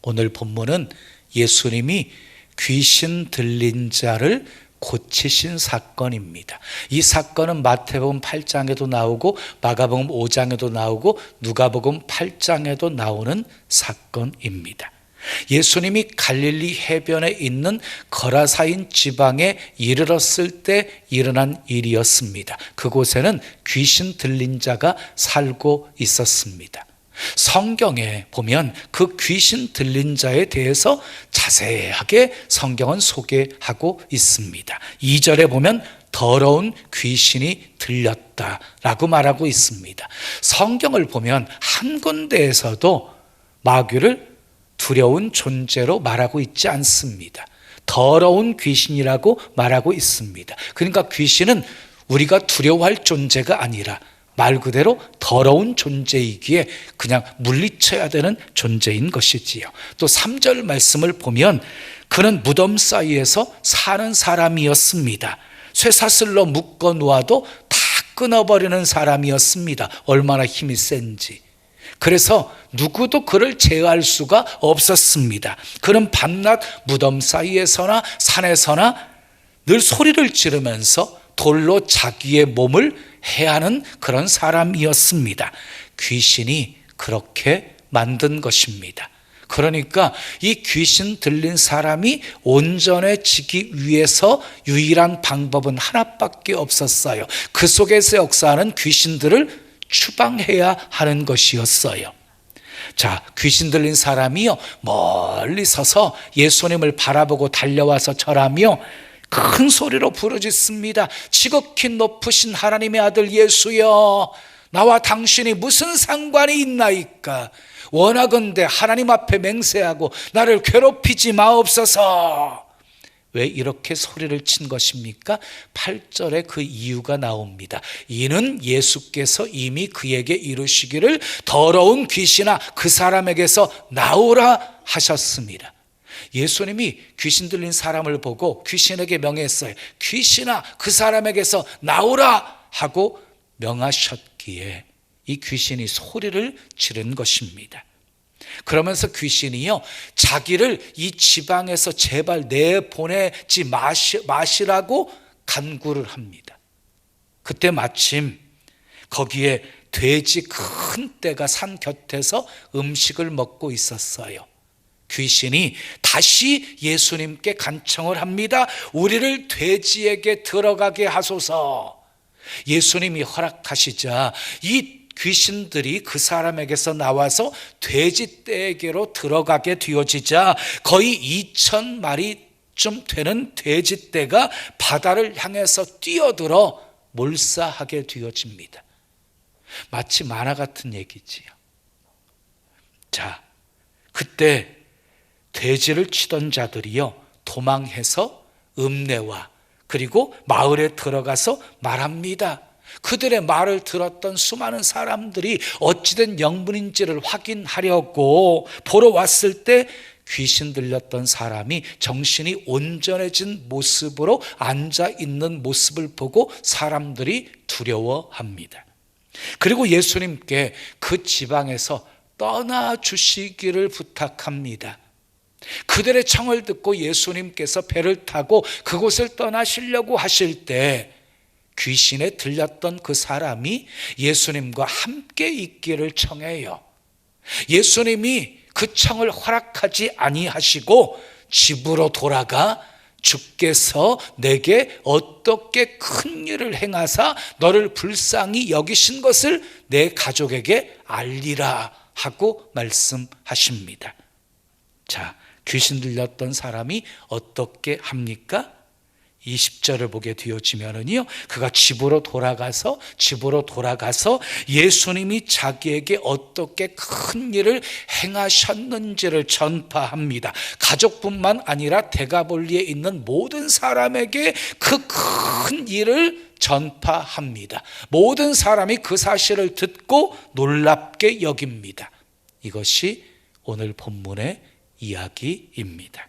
오늘 본문은 예수님이 귀신 들린 자를 고치신 사건입니다. 이 사건은 마태복음 8장에도 나오고 마가복음 5장에도 나오고 누가복음 8장에도 나오는 사건입니다. 예수님이 갈릴리 해변에 있는 거라사인 지방에 이르렀을 때 일어난 일이었습니다. 그곳에는 귀신 들린 자가 살고 있었습니다. 성경에 보면 그 귀신 들린 자에 대해서 자세하게 성경은 소개하고 있습니다. 2절에 보면 더러운 귀신이 들렸다라고 말하고 있습니다. 성경을 보면 한 군데에서도 마귀를 두려운 존재로 말하고 있지 않습니다. 더러운 귀신이라고 말하고 있습니다. 그러니까 귀신은 우리가 두려워할 존재가 아니라 말 그대로 더러운 존재이기에 그냥 물리쳐야 되는 존재인 것이지요. 또 3절 말씀을 보면 그는 무덤 사이에서 사는 사람이었습니다. 쇠사슬로 묶어 놓아도 다 끊어버리는 사람이었습니다. 얼마나 힘이 센지. 그래서 누구도 그를 제어할 수가 없었습니다. 그는 밤낮 무덤 사이에서나 산에서나 늘 소리를 지르면서 돌로 자기의 몸을 해하는 그런 사람이었습니다. 귀신이 그렇게 만든 것입니다. 그러니까 이 귀신 들린 사람이 온전해지기 위해서 유일한 방법은 하나밖에 없었어요. 그 속에서 역사하는 귀신들을 추방해야 하는 것이었어요. 자, 귀신 들린 사람이요 멀리 서서 예수님을 바라보고 달려와서 절하며 큰 소리로 부르짖습니다. 지극히 높으신 하나님의 아들 예수여, 나와 당신이 무슨 상관이 있나이까? 원하건대 하나님 앞에 맹세하고 나를 괴롭히지 마옵소서. 왜 이렇게 소리를 친 것입니까? 8절에 그 이유가 나옵니다. 이는 예수께서 이미 그에게 이르시기를 더러운 귀신아 그 사람에게서 나오라 하셨습니다. 예수님이 귀신 들린 사람을 보고 귀신에게 명했어요. 귀신아 그 사람에게서 나오라 하고 명하셨기에 이 귀신이 소리를 지른 것입니다. 그러면서 귀신이요 자기를 이 지방에서 제발 내보내지 마시라고 간구를 합니다. 그때 마침 거기에 돼지 큰 떼가 산 곁에서 음식을 먹고 있었어요. 귀신이 다시 예수님께 간청을 합니다. 우리를 돼지에게 들어가게 하소서. 예수님이 허락하시자 이 귀신들이 그 사람에게서 나와서 돼지떼에게로 들어가게 되어지자 거의 2,000마리쯤 되는 돼지떼가 바다를 향해서 뛰어들어 몰사하게 되어집니다. 마치 만화 같은 얘기지요. 자, 그때 돼지를 치던 자들이요 도망해서 읍내와 그리고 마을에 들어가서 말합니다. 그들의 말을 들었던 수많은 사람들이 어찌된 영문인지를 확인하려고 보러 왔을 때 귀신 들렸던 사람이 정신이 온전해진 모습으로 앉아 있는 모습을 보고 사람들이 두려워합니다. 그리고 예수님께 그 지방에서 떠나 주시기를 부탁합니다. 그들의 청을 듣고 예수님께서 배를 타고 그곳을 떠나시려고 하실 때 귀신에 들렸던 그 사람이 예수님과 함께 있기를 청해요. 예수님이 그 청을 허락하지 아니하시고 집으로 돌아가 주께서 내게 어떻게 큰 일을 행하사 너를 불쌍히 여기신 것을 내 가족에게 알리라 하고 말씀하십니다. 자, 귀신 들렸던 사람이 어떻게 합니까? 20절을 보게 되어지면은요, 그가 집으로 돌아가서 예수님이 자기에게 어떻게 큰 일을 행하셨는지를 전파합니다. 가족뿐만 아니라 데가볼리에 있는 모든 사람에게 그 큰 일을 전파합니다. 모든 사람이 그 사실을 듣고 놀랍게 여깁니다. 이것이 오늘 본문의 이야기입니다.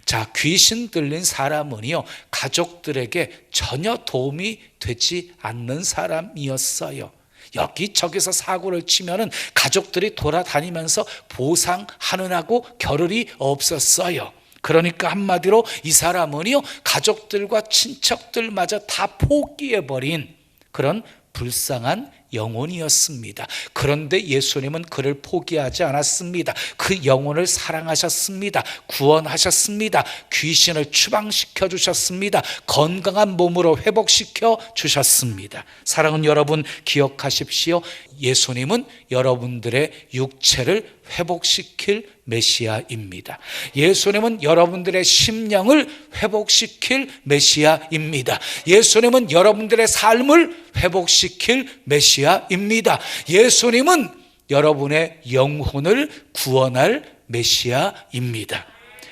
자, 귀신 들린 사람은요 가족들에게 전혀 도움이 되지 않는 사람이었어요. 여기저기서 사고를 치면은 가족들이 돌아다니면서 보상하느라고 겨를이 없었어요. 그러니까 한마디로 이 사람은요, 가족들과 친척들마저 다 포기해버린 그런 불쌍한 영혼이었습니다. 그런데 예수님은 그를 포기하지 않았습니다. 그 영혼을 사랑하셨습니다. 구원하셨습니다. 귀신을 추방시켜 주셨습니다. 건강한 몸으로 회복시켜 주셨습니다. 사랑하는 여러분, 기억하십시오. 예수님은 여러분들의 육체를 회복시킬 메시아입니다. 예수님은 여러분들의 심령을 회복시킬 메시아입니다. 예수님은 여러분들의 삶을 회복시킬 메시아입니다. 예수님은 여러분의 영혼을 구원할 메시아입니다.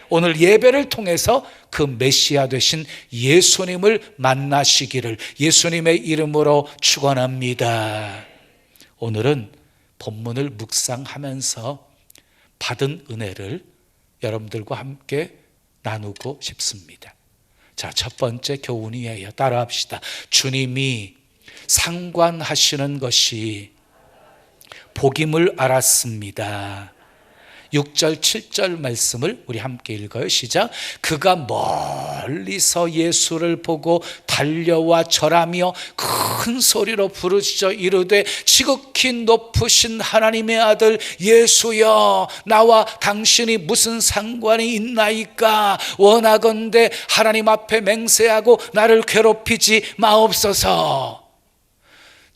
오늘 예배를 통해서 그 메시아 되신 예수님을 만나시기를 예수님의 이름으로 축원합니다. 오늘은 본문을 묵상하면서 받은 은혜를 여러분들과 함께 나누고 싶습니다. 자, 첫 번째 교훈이에요. 따라합시다. 주님이 상관하시는 것이 복임을 알았습니다. 6절 7절 말씀을 우리 함께 읽어요. 시작. 그가 멀리서 예수를 보고 달려와 절하며 큰 소리로 부르짖어 이르되 지극히 높으신 하나님의 아들 예수여, 나와 당신이 무슨 상관이 있나이까? 원하건대 하나님 앞에 맹세하고 나를 괴롭히지 마옵소서.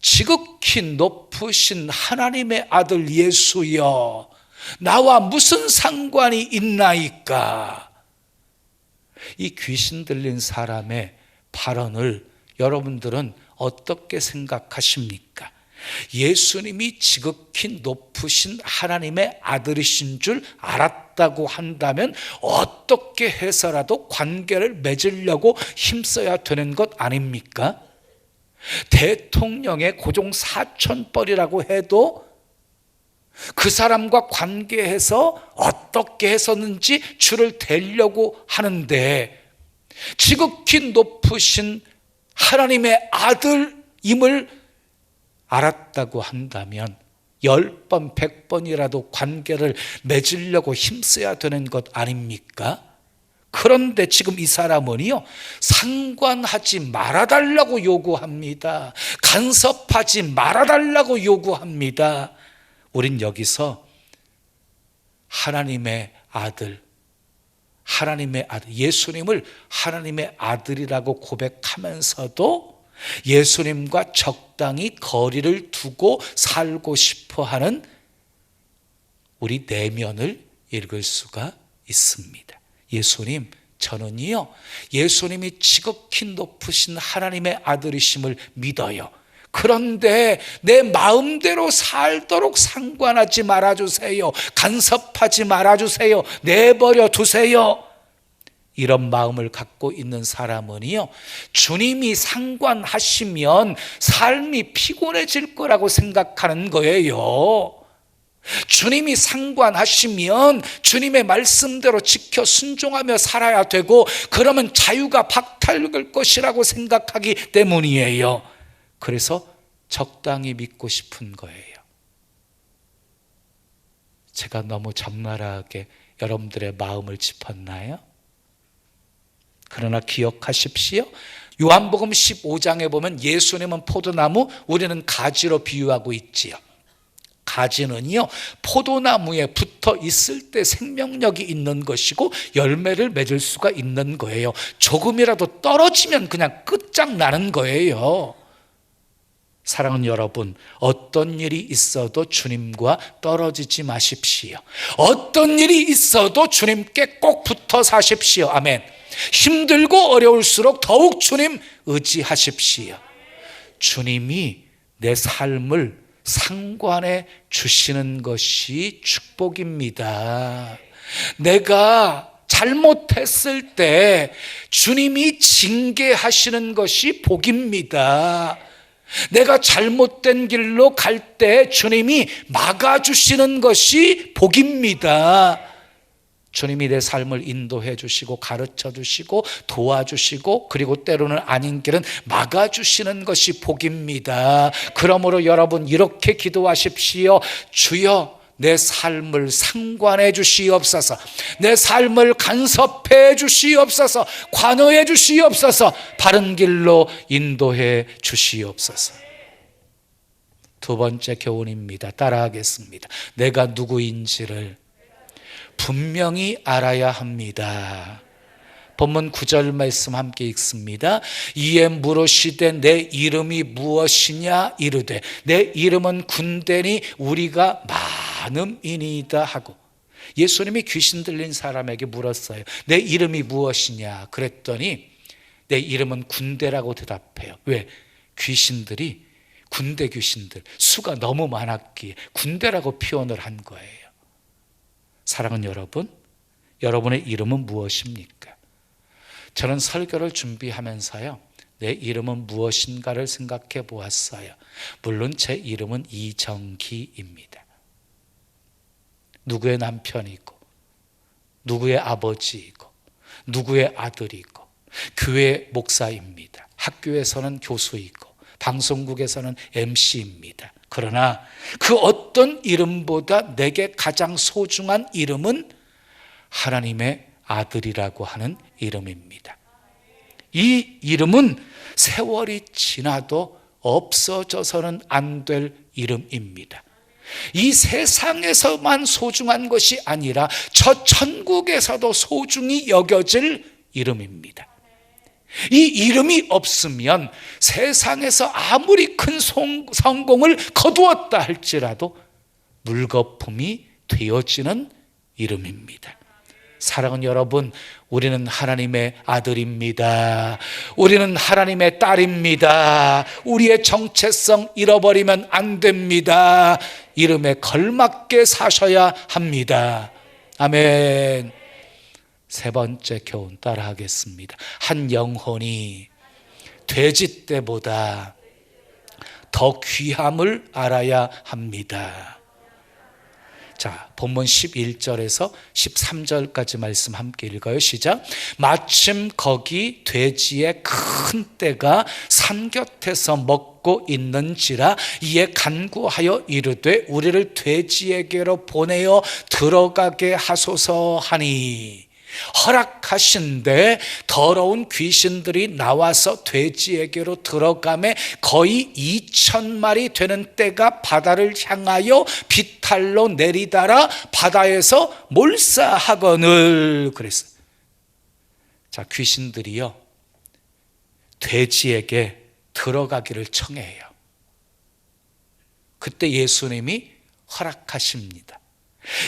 지극히 높으신 하나님의 아들 예수여, 나와 무슨 상관이 있나이까? 이 귀신 들린 사람의 발언을 여러분들은 어떻게 생각하십니까? 예수님이 지극히 높으신 하나님의 아들이신 줄 알았다고 한다면 어떻게 해서라도 관계를 맺으려고 힘써야 되는 것 아닙니까? 대통령의 고종 사촌뻘이라고 해도 그 사람과 관계해서 어떻게 했었는지 줄을 대려고 하는데, 지극히 높으신 하나님의 아들임을 알았다고 한다면 10번 100번이라도 관계를 맺으려고 힘써야 되는 것 아닙니까? 그런데 지금 이 사람은요, 상관하지 말아달라고 요구합니다. 간섭하지 말아달라고 요구합니다. 우린 여기서 하나님의 아들, 예수님을 하나님의 아들이라고 고백하면서도 예수님과 적당히 거리를 두고 살고 싶어하는 우리 내면을 읽을 수가 있습니다. 예수님, 저는요, 예수님이 지극히 높으신 하나님의 아들이심을 믿어요. 그런데 내 마음대로 살도록 상관하지 말아주세요. 간섭하지 말아주세요. 내버려 두세요. 이런 마음을 갖고 있는 사람은요, 주님이 상관하시면 삶이 피곤해질 거라고 생각하는 거예요. 주님이 상관하시면 주님의 말씀대로 지켜 순종하며 살아야 되고, 그러면 자유가 박탈될 것이라고 생각하기 때문이에요. 그래서 적당히 믿고 싶은 거예요. 제가 너무 적나라하게 여러분들의 마음을 짚었나요? 그러나 기억하십시오. 요한복음 15장에 보면 예수님은 포도나무, 우리는 가지로 비유하고 있지요. 가지는요, 포도나무에 붙어 있을 때 생명력이 있는 것이고 열매를 맺을 수가 있는 거예요. 조금이라도 떨어지면 그냥 끝장나는 거예요. 사랑하는 여러분, 어떤 일이 있어도 주님과 떨어지지 마십시오. 어떤 일이 있어도 주님께 꼭 붙어 사십시오. 아멘. 힘들고 어려울수록 더욱 주님 의지하십시오. 주님이 내 삶을 상관해 주시는 것이 축복입니다. 내가 잘못했을 때 주님이 징계하시는 것이 복입니다. 내가 잘못된 길로 갈 때 주님이 막아주시는 것이 복입니다. 주님이 내 삶을 인도해 주시고 가르쳐 주시고 도와주시고 그리고 때로는 아닌 길은 막아주시는 것이 복입니다. 그러므로 여러분 이렇게 기도하십시오. 주여 내 삶을 상관해 주시옵소서. 내 삶을 간섭해 주시옵소서. 관여해 주시옵소서. 바른 길로 인도해 주시옵소서. 두 번째 교훈입니다. 따라하겠습니다. 내가 누구인지를 분명히 알아야 합니다. 본문 9절 말씀 함께 읽습니다. 이에 물으시되 내 이름이 무엇이냐 이르되 내 이름은 군대니 우리가 많음이니이다 하고, 예수님이 귀신 들린 사람에게 물었어요. 내 이름이 무엇이냐 그랬더니 내 이름은 군대라고 대답해요. 왜? 귀신들이 군대 귀신들 수가 너무 많았기에 군대라고 표현을 한 거예요. 사랑하는 여러분, 여러분의 이름은 무엇입니까? 저는 설교를 준비하면서요, 내 이름은 무엇인가를 생각해 보았어요. 물론 제 이름은 이정기입니다. 누구의 남편이고 누구의 아버지이고 누구의 아들이고 교회 목사입니다. 학교에서는 교수이고 방송국에서는 MC입니다. 그러나 그 어떤 이름보다 내게 가장 소중한 이름은 하나님의 아들이라고 하는 이름입니다. 이 이름은 세월이 지나도 없어져서는 안 될 이름입니다. 이 세상에서만 소중한 것이 아니라 저 천국에서도 소중히 여겨질 이름입니다. 이 이름이 없으면 세상에서 아무리 큰 성공을 거두었다 할지라도 물거품이 되어지는 이름입니다. 사랑하는 여러분, 우리는 하나님의 아들입니다. 우리는 하나님의 딸입니다. 우리의 정체성 잃어버리면 안 됩니다. 이름에 걸맞게 사셔야 합니다. 아멘. 세 번째 교훈 따라하겠습니다. 한 영혼이 돼지떼보다 더 귀함을 알아야 합니다. 자, 본문 11절에서 13절까지 말씀 함께 읽어요. 시작. 마침 거기 돼지의 큰 떼가 산 곁에서 먹고 있는지라 이에 간구하여 이르되 우리를 돼지에게로 보내어 들어가게 하소서 하니, 허락하신데 더러운 귀신들이 나와서 돼지에게로 들어가매 거의 2,000마리 되는 떼가 바다를 향하여 비탈로 내리달아 바다에서 몰사하거늘 그랬어요. 자, 귀신들이요 돼지에게 들어가기를 청해요. 그때 예수님이 허락하십니다.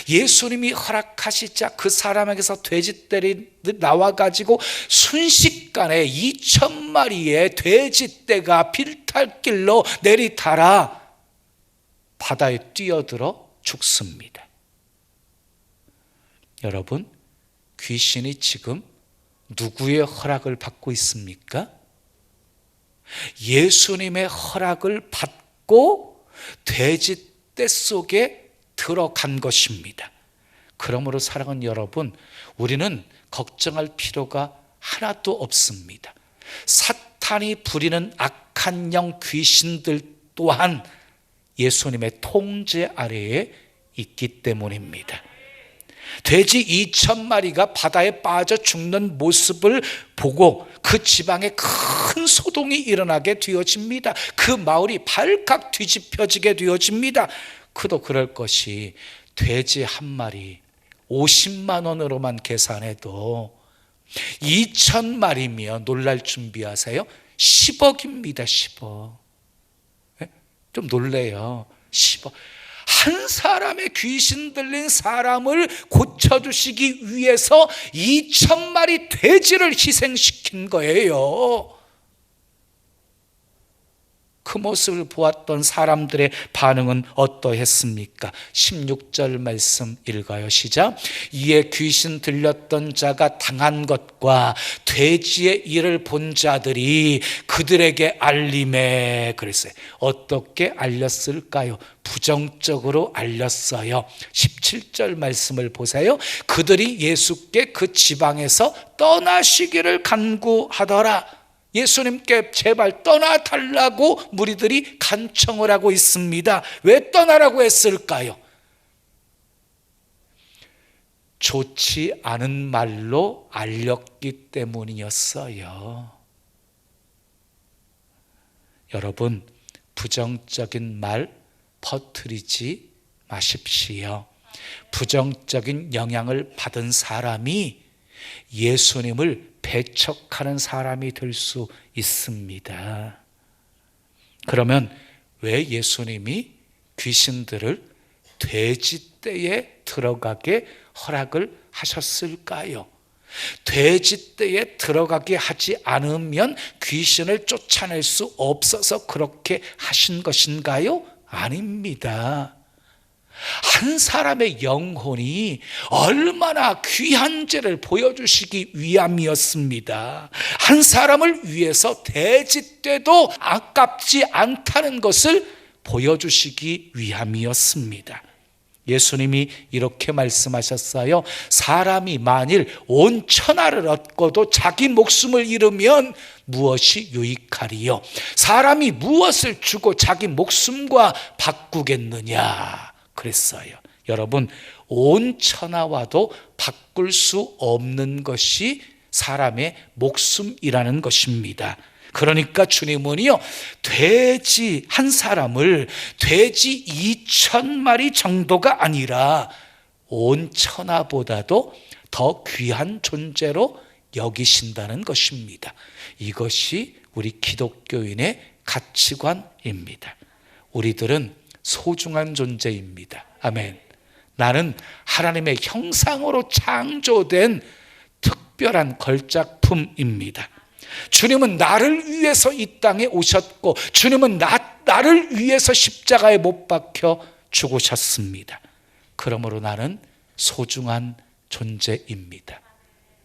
예수님이 허락하시자 그 사람에게서 돼지떼들이 나와가지고 순식간에 2,000마리의 돼지떼가 빌탈길로 내리달아 바다에 뛰어들어 죽습니다. 여러분, 귀신이 지금 누구의 허락을 받고 있습니까? 예수님의 허락을 받고 돼지떼 속에 들어간 것입니다. 그러므로 사랑하는 여러분, 우리는 걱정할 필요가 하나도 없습니다. 사탄이 부리는 악한 영 귀신들 또한 예수님의 통제 아래에 있기 때문입니다. 돼지 2,000마리가 바다에 빠져 죽는 모습을 보고 그 지방에 큰 소동이 일어나게 되어집니다. 그 마을이 발칵 뒤집혀지게 되어집니다. 그도 그럴 것이 돼지 한 마리 50만 원으로만 계산해도 2,000마리면 놀랄 준비하세요. 10억입니다. 10억. 좀 놀래요. 10억. 한 사람의 귀신 들린 사람을 고쳐주시기 위해서 2,000마리 돼지를 희생시킨 거예요. 그 모습을 보았던 사람들의 반응은 어떠했습니까? 16절 말씀 읽어요. 시작. 이에 귀신 들렸던 자가 당한 것과 돼지의 일을 본 자들이 그들에게 알림에, 그랬어요. 어떻게 알렸을까요? 부정적으로 알렸어요. 17절 말씀을 보세요. 그들이 예수께 그 지방에서 떠나시기를 간구하더라. 예수님께 제발 떠나달라고 무리들이 간청을 하고 있습니다. 왜 떠나라고 했을까요? 좋지 않은 말로 알렸기 때문이었어요. 여러분, 부정적인 말 퍼뜨리지 마십시오. 부정적인 영향을 받은 사람이 예수님을 배척하는 사람이 될 수 있습니다. 그러면 왜 예수님이 귀신들을 돼지떼에 들어가게 허락을 하셨을까요? 돼지떼에 들어가게 하지 않으면 귀신을 쫓아낼 수 없어서 그렇게 하신 것인가요? 아닙니다. 한 사람의 영혼이 얼마나 귀한 죄를 보여주시기 위함이었습니다. 한 사람을 위해서 돼지떼도 아깝지 않다는 것을 보여주시기 위함이었습니다. 예수님이 이렇게 말씀하셨어요. 사람이 만일 온 천하를 얻고도 자기 목숨을 잃으면 무엇이 유익하리요? 사람이 무엇을 주고 자기 목숨과 바꾸겠느냐? 그랬어요. 여러분, 온 천하와도 바꿀 수 없는 것이 사람의 목숨이라는 것입니다. 그러니까 주님은요, 돼지 한 사람을 돼지 2,000마리 정도가 아니라 온 천하보다도 더 귀한 존재로 여기신다는 것입니다. 이것이 우리 기독교인의 가치관입니다. 우리들은 소중한 존재입니다. 아멘. 나는 하나님의 형상으로 창조된 특별한 걸작품입니다. 주님은 나를 위해서 이 땅에 오셨고 주님은 나를 위해서 십자가에 못 박혀 죽으셨습니다. 그러므로 나는 소중한 존재입니다.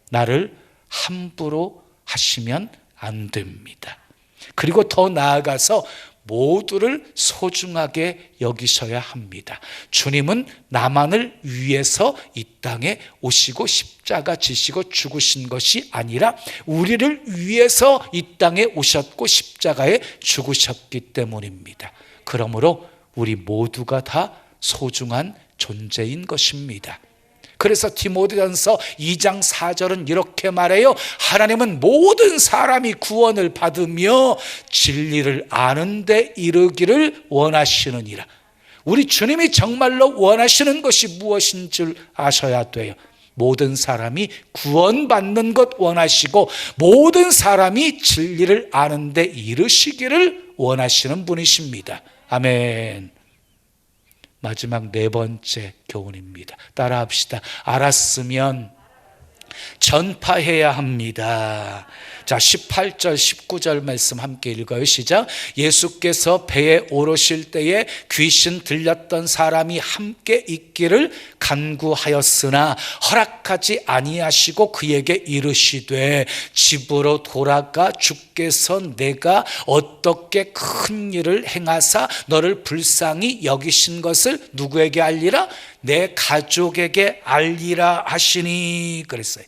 나를 함부로 하시면 안 됩니다. 그리고 더 나아가서 모두를 소중하게 여기셔야 합니다. 주님은 나만을 위해서 이 땅에 오시고 십자가 지시고 죽으신 것이 아니라 우리를 위해서 이 땅에 오셨고 십자가에 죽으셨기 때문입니다. 그러므로 우리 모두가 다 소중한 존재인 것입니다. 그래서 디모데전서 2장 4절은 이렇게 말해요. 하나님은 모든 사람이 구원을 받으며 진리를 아는 데 이르기를 원하시느니라. 우리 주님이 정말로 원하시는 것이 무엇인 줄 아셔야 돼요. 모든 사람이 구원받는 것 원하시고 모든 사람이 진리를 아는 데 이르시기를 원하시는 분이십니다. 아멘. 마지막 네 번째 교훈입니다. 따라합시다. 알았으면 전파해야 합니다. 자, 18절 19절 말씀 함께 읽어요. 시작. 예수께서 배에 오르실 때에 귀신 들렸던 사람이 함께 있기를 간구하였으나 허락하지 아니하시고 그에게 이르시되 집으로 돌아가 주께서 내가 어떻게 큰 일을 행하사 너를 불쌍히 여기신 것을 누구에게 알리라? 내 가족에게 알리라 하시니 그랬어요.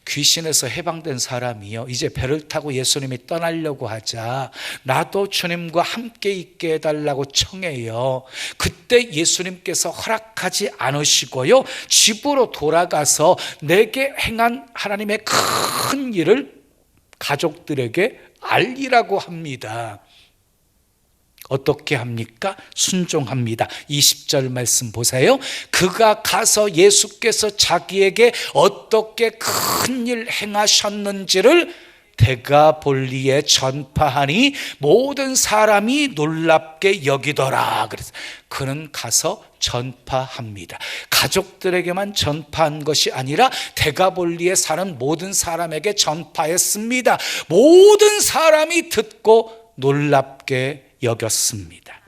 귀신에서 해방된 사람이요, 이제 배를 타고 예수님이 떠나려고 하자 나도 주님과 함께 있게 해달라고 청해요. 그때 예수님께서 허락하지 않으시고요, 집으로 돌아가서 내게 행한 하나님의 큰 일을 가족들에게 알리라고 합니다. 어떻게 합니까? 순종합니다. 20절 말씀 보세요. 그가 가서 예수께서 자기에게 어떻게 큰 일 행하셨는지를 데가볼리에 전파하니 모든 사람이 놀랍게 여기더라. 그래서 그는 가서 전파합니다. 가족들에게만 전파한 것이 아니라 데가볼리에 사는 모든 사람에게 전파했습니다. 모든 사람이 듣고 놀랍게 놀랍게 여겼습니다.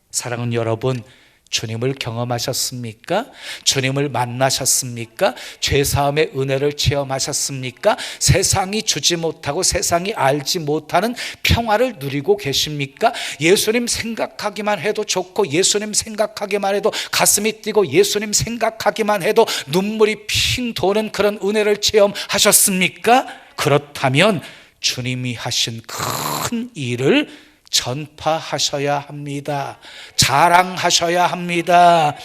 사랑하는 여러분, 주님을 경험하셨습니까? 주님을 만나셨습니까? 죄사함의 은혜를 체험하셨습니까? 세상이 주지 못하고 세상이 알지 못하는 평화를 누리고 계십니까? 예수님 생각하기만 해도 좋고 예수님 생각하기만 해도 가슴이 뛰고 예수님 생각하기만 해도 눈물이 핑 도는 그런 은혜를 체험하셨습니까? 그렇다면 주님이 하신 큰 일을 전파하셔야 합니다. 자랑하셔야 합니다.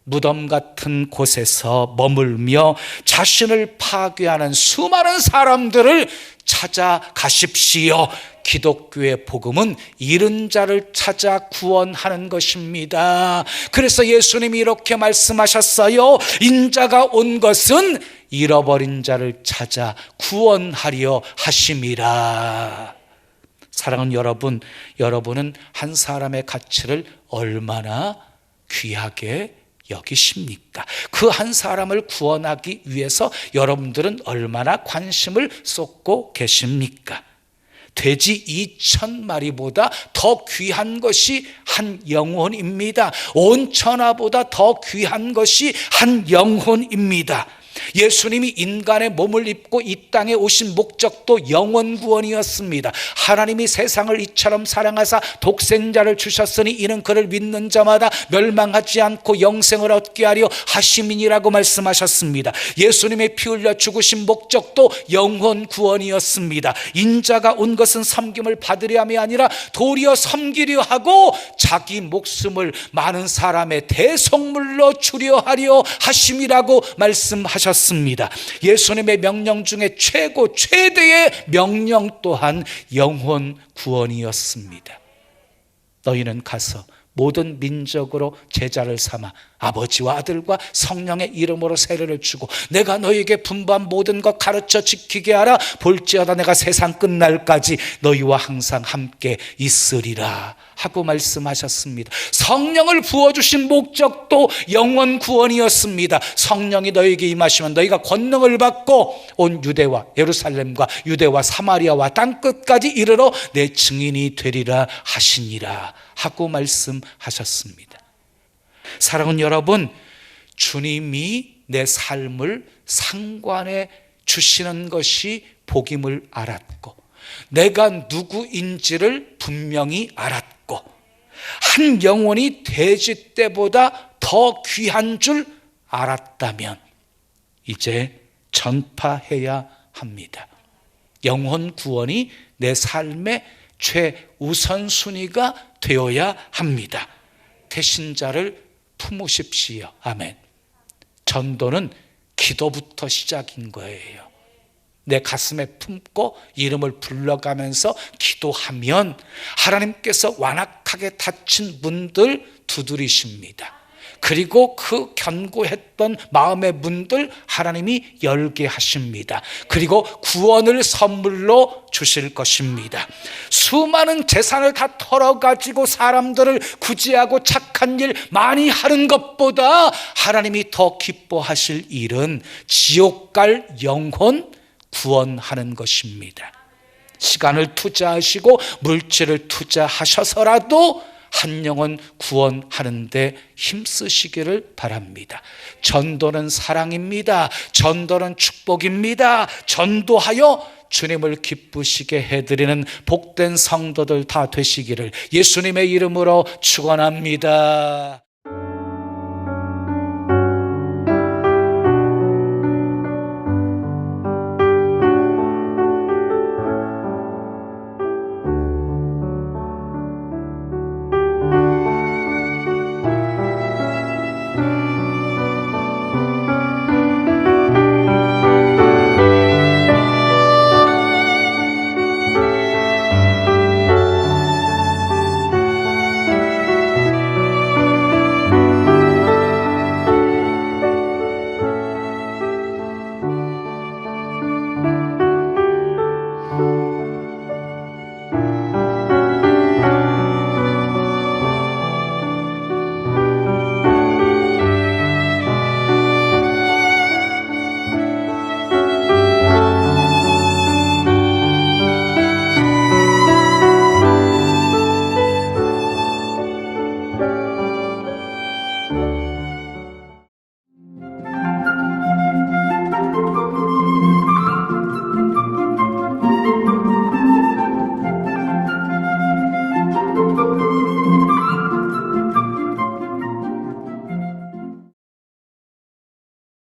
무덤 같은 곳에서 머물며 자신을 파괴하는 수많은 사람들을 찾아가십시오. 기독교의 복음은 잃은 자를 찾아 구원하는 것입니다. 그래서 예수님이 이렇게 말씀하셨어요. 인자가 온 것은 잃어버린 자를 찾아 구원하려 하심이라. 사랑하는 여러분, 여러분은 한 사람의 가치를 얼마나 귀하게 여기십니까? 그 한 사람을 구원하기 위해서 여러분들은 얼마나 관심을 쏟고 계십니까? 돼지 2,000마리보다 더 귀한 것이 한 영혼입니다. 온 천하보다 더 귀한 것이 한 영혼입니다. 예수님이 인간의 몸을 입고 이 땅에 오신 목적도 영혼 구원이었습니다. 하나님이 세상을 이처럼 사랑하사 독생자를 주셨으니 이는 그를 믿는 자마다 멸망하지 않고 영생을 얻게 하려 하심이니라고 말씀하셨습니다. 예수님의 피 흘려 죽으신 목적도 영혼 구원이었습니다. 인자가 온 것은 섬김을 받으려 함이 아니라 도리어 섬기려 하고 자기 목숨을 많은 사람의 대속물로 주려 하려 하심이라고 말씀하셨습니다. 예수님의 명령 중에 최대의 명령 또한 영혼 구원이었습니다. 너희는 가서 모든 민족으로 제자를 삼아 아버지와 아들과 성령의 이름으로 세례를 주고 내가 너희에게 분부한 모든 것 가르쳐 지키게 하라. 볼지어다 내가 세상 끝날까지 너희와 항상 함께 있으리라 하고 말씀하셨습니다. 성령을 부어주신 목적도 영혼 구원이었습니다. 성령이 너희에게 임하시면 너희가 권능을 받고 온 유대와 예루살렘과 유대와 사마리아와 땅끝까지 이르러 내 증인이 되리라 하시니라 하고 말씀하셨습니다. 사랑하는 여러분, 주님이 내 삶을 상관해 주시는 것이 복임을 알았고 내가 누구인지를 분명히 알았고 한 영혼이 돼지 때보다 더 귀한 줄 알았다면 이제 전파해야 합니다. 영혼 구원이 내 삶의 최우선순위가 되어야 합니다. 태신자를 품으십시오. 아멘. 전도는 기도부터 시작인 거예요. 내 가슴에 품고 이름을 불러가면서 기도하면 하나님께서 완악하게 닫힌 문들 두드리십니다. 그리고 그 견고했던 마음의 문들 하나님이 열게 하십니다. 그리고 구원을 선물로 주실 것입니다. 수많은 재산을 다 털어가지고 사람들을 구제하고 착한 일 많이 하는 것보다 하나님이 더 기뻐하실 일은 지옥 갈 영혼 구원하는 것입니다. 시간을 투자하시고 물질을 투자하셔서라도 한 영혼 구원하는 데 힘쓰시기를 바랍니다. 전도는 사랑입니다. 전도는 축복입니다. 전도하여 주님을 기쁘시게 해드리는 복된 성도들 다 되시기를 예수님의 이름으로 축원합니다.